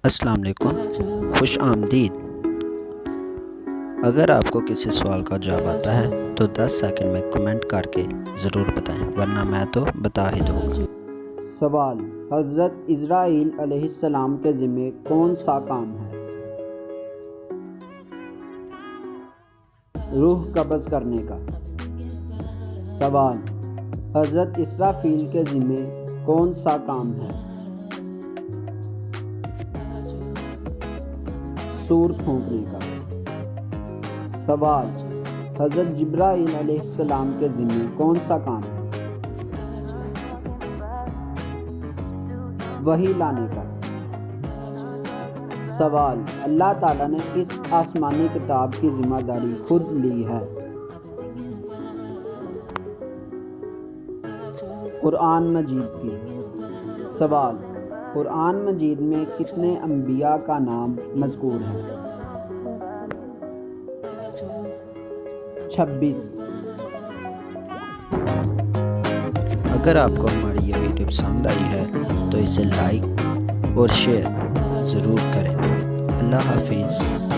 السلام علیکم، خوش آمدید۔ اگر آپ کو کسی سوال کا جواب آتا ہے تو 10 سیکنڈ میں کمنٹ کر کے ضرور بتائیں، ورنہ میں تو بتا ہی دوں گا۔ سوال: حضرت اسرائیل علیہ السلام کے ذمہ کون سا کام ہے؟ روح قبض کرنے کا۔ سوال: حضرت اسرافیل کے ذمہ کون سا کام ہے؟ سور پھونکنے کا۔ سوال: حضرت جبرائیل علیہ السلام کے ذمہ کون سا کام ہے؟ وحی لانے کا۔ سوال: اللہ تعالیٰ نے کس آسمانی کتاب کی ذمہ داری خود لی ہے؟ قرآن مجید کی۔ سوال: قرآن مجید میں کتنے انبیاء کا نام مذکور ہے؟ 26۔ اگر آپ کو ہماری یہ ویڈیو پسند آئی ہے تو اسے لائک اور شیئر ضرور کریں۔ اللہ حافظ۔